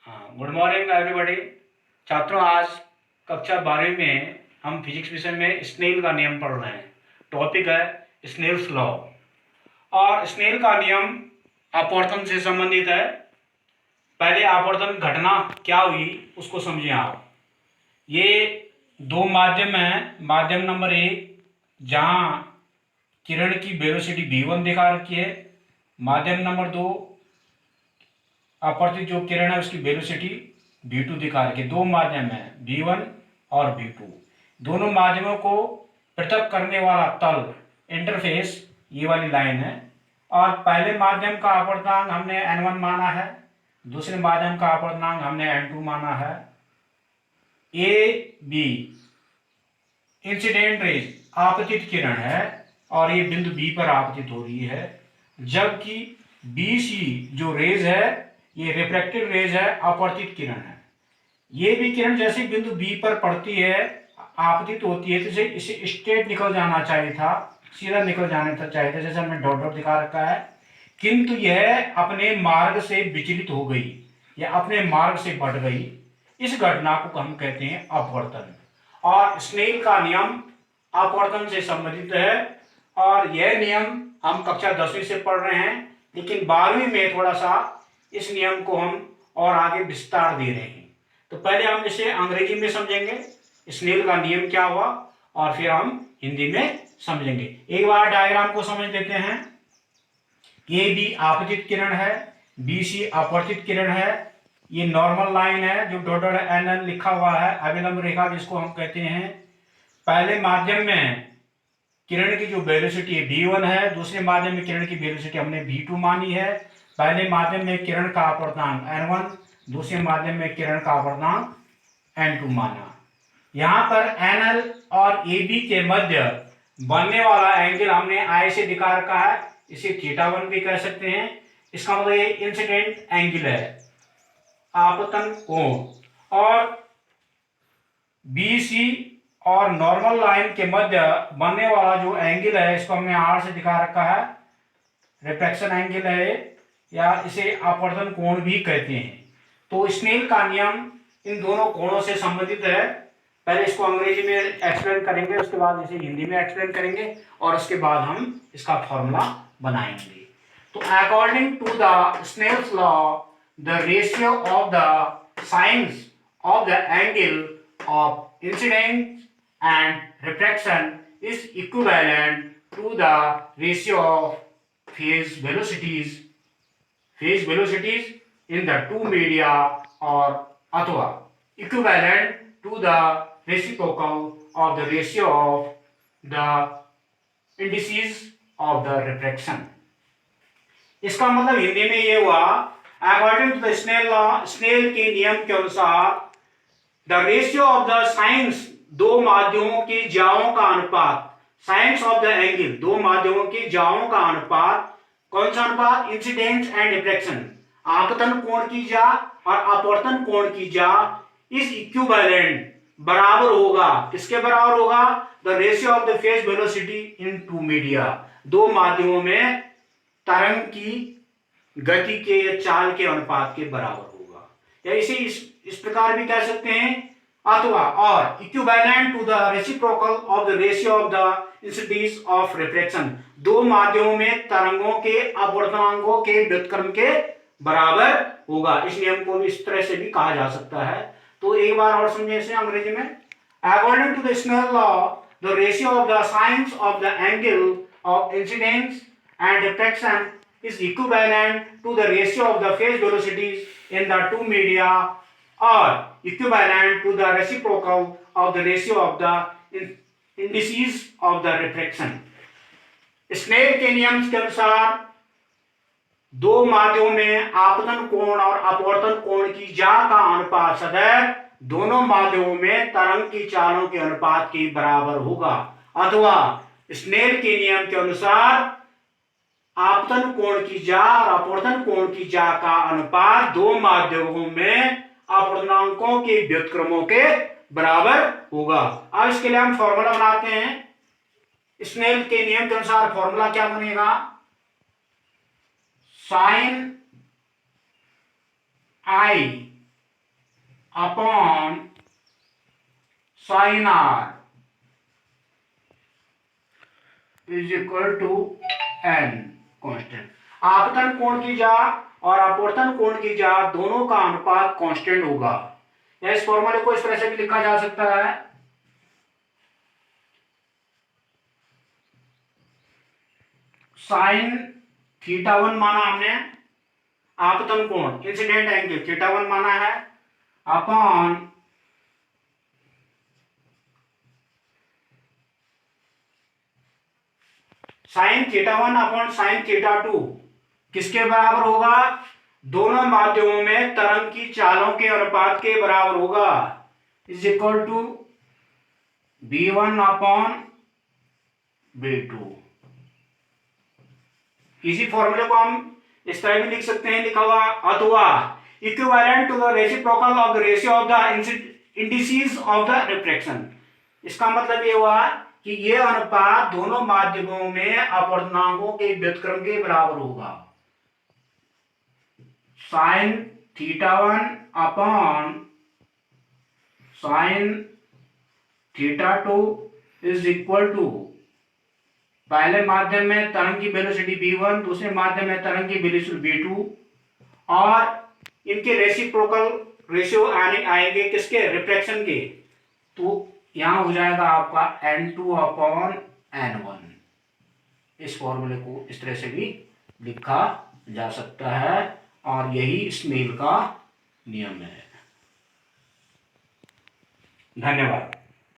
हाँ, good morning everybody. छात्रों, आज कक्षा 12वीं में हम फिजिक्स विषय में स्नेल का नियम पढ़ रहे हैं। टॉपिक है स्नेल्स लॉ। और स्नेल का नियम अपवर्तन से संबंधित है। पहले अपवर्तन घटना क्या हुई उसको समझें आप। ये दो माध्यम हैं। माध्यम नंबर 1 जहाँ किरण की वेलोसिटी v1 दिखा रखी है। माध्यम नंबर 2 अपवर्तित जो किरण है उसकी वेलोसिटी v2 दिखा रखी है। दो माध्यम है v1 और v2। दोनों माध्यमों को पृथक करने वाला तल इंटरफेस ये वाली लाइन है। और पहले माध्यम का अपवर्तनांक हमने n1 माना है, दूसरे माध्यम का अपवर्तनांक हमने n2 माना है। ए बी इंसिडेंट रेज आपतित किरण है और ये बिंदु बी पर आपतित हो रही है, जबकि बी सी जो रेज है ये रिफ्रैक्टेड रेज है, अपवर्तित किरण है। ये भी किरण जैसे बिंदु बी पर पड़ती है, आपतित होती है, तो इसे स्ट्रेट निकल जाना चाहिए था, सीधा निकल जाना चाहिए था, जैसे हमने डॉट डॉट दिखा रखा है। किंतु यह अपने मार्ग से विचलित हो गई या अपने मार्ग से बढ़ गई। इस घटना को हम कहते हैं अपवर्तन। और स्नेल का नियम अपवर्तन से संबंधित है और यह नियम हम कक्षा 10वीं से पढ़ रहे हैं, लेकिन 12वीं में थोड़ा सा इस नियम को हम और आगे विस्तार दे रहे हैं। तो पहले हम इसे अंग्रेजी में समझेंगे, स्नेल का नियम क्या हुआ, और फिर हम हिंदी में समझेंगे। एक बार डायग्राम को समझ लेते हैं। ए बी आपतित किरण है, बी सी अपवर्तित किरण है। ये नॉर्मल लाइन है जो डॉट डॉट एन एन लिखा हुआ है, अभिलंब रेखा जिसको हम कहते हैं। पहले माध्यम में किरण की जो वेलोसिटी है v1 है, दूसरे माध्यम में किरण की वेलोसिटी हमने v2 मानी है। पहले माध्यम में किरण का अपवर्तनांक n1, दूसरे माध्यम में किरण का अपवर्तनांक n2 माना। यहाँ पर nl और ab के मध्य बनने वाला एंगल हमने I से दिखा रखा है, इसे θ1 भी कह सकते हैं। इसका मतलब ये इंसिडेंट एंगल है, आपतन कोण। और BC और नॉर्मल लाइन के मध्य बनने वाला जो एंगल है इसको हमने R से दिखा रखा है, रिफ्रैक्शन एंगल है, या इसे अपवर्तन कोण भी कहते हैं। तो स्नेल का नियम इन दोनों कोणों से संबंधित है। पहले इसको अंग्रेजी में एक्सप्लेन करेंगे, उसके बाद इसे हिंदी में एक्सप्लेन करेंगे और उसके बाद हम इसका फॉर्मूला बनाएंगे। तो according to the Snell's law, the ratio of the sines of the angle of incidence and refraction is equivalent to the ratio of phase velocities in the two media, or अथवा equivalent to the reciprocal of the ratio of the indices of the refraction। इसका मतलब हिंदी में ये हुआ, according to the Snell law, Snell के नियम के अनुसार the ratio of the sines, दो माध्यमों की ज्याओं का अनुपात, साइंस ऑफ द एंगल, दो माध्यमों की ज्याओं का अनुपात, कौन सा अनुपात? इंसिडेंस एंड रिफ्लेक्शन, आपतन कोण की ज्या और अपवर्तन कोण की ज्या, इज इक्विवेलेंट, बराबर होगा। किसके बराबर होगा? The ratio of the phase velocity in two media, दो माध्यमों में तरंग की गति के या चाल के अनुपात के बराबर होगा। या इसे इस प्रकार भी कह सकते हैं, अथवा और equivalent to the reciprocal of the ratio of the incidence of reflection, दो माध्यमों में तरंगों के अपवर्तनांकों के व्युत्क्रम के बराबर होगा। इस नियम को इस तरह से भी कहा जा सकता है। तो एक बार और समझे इसे अंग्रेजी में। According to the Snell law, the ratio of the sines of the angle of incidence and reflection is equivalent to the ratio of the phase velocities in the two media, or equivalent to the reciprocal of the ratio of the indices of the refraction। Snell के नियम के अनुसार दो माध्यमों में आपतन कोण और अपवर्तन कोण की ज्या का अनुपात सदैव दोनों माध्यमों में तरंग की चालों के अनुपात के बराबर होगा। अथवा स्नेल के नियम के अनुसार आपतन कोण की ज्या और अपवर्तन कोण की ज्या का अनुपात दो माध्यमों में अपवर्तनांकों के व्युत्क्रमों के बराबर होगा। अब इसके लिए हम फॉर्मूला बनाते हैं। स्नेल के नियम के अनुसार फॉर्मूला क्या बनेगा? Sine i upon sine r is equal to n constant. आपतन कोण की जा और अपवर्तन कोण की जा दोनों का अनुपात कांस्टेंट होगा। या इस फॉर्मूले को इस तरह से भी लिखा जा सकता है, साइन थीटा वन माना हमने, आपतन कोण इंसिडेंट एंगल थीटा वन माना है, upon sine theta one upon sine theta to किसके बराबर होगा? दोनों माध्यमों में तरंग की चालों के अनुपात के बराबर होगा, is equal to b1 upon b2। इसी फॉर्मूले को हम इस तरह भी लिख सकते हैं लिखा हुआ, अथवा equivalent to the reciprocal of the ratio of the indices of the refraction. इसका मतलब ये हुआ कि ये अनुपात दोनों माध्यमों में अपवर्तनांकों के व्युत्क्रम के बराबर होगा, sine theta one upon sine theta two is equal to पहले माध्यम में तरंग की वेलोसिटी v1, दूसरे माध्यम में तरंग की वेलोसिटी v2, और इनके रेसिप्रोकल रेशियो आएंगे किसके? रिफ्रैक्शन के। तो यहां हो जाएगा आपका n2 अपॉन n1। इस फॉर्मूले को इस तरह से भी लिखा जा सकता है और यही स्नेल का नियम है। धन्यवाद।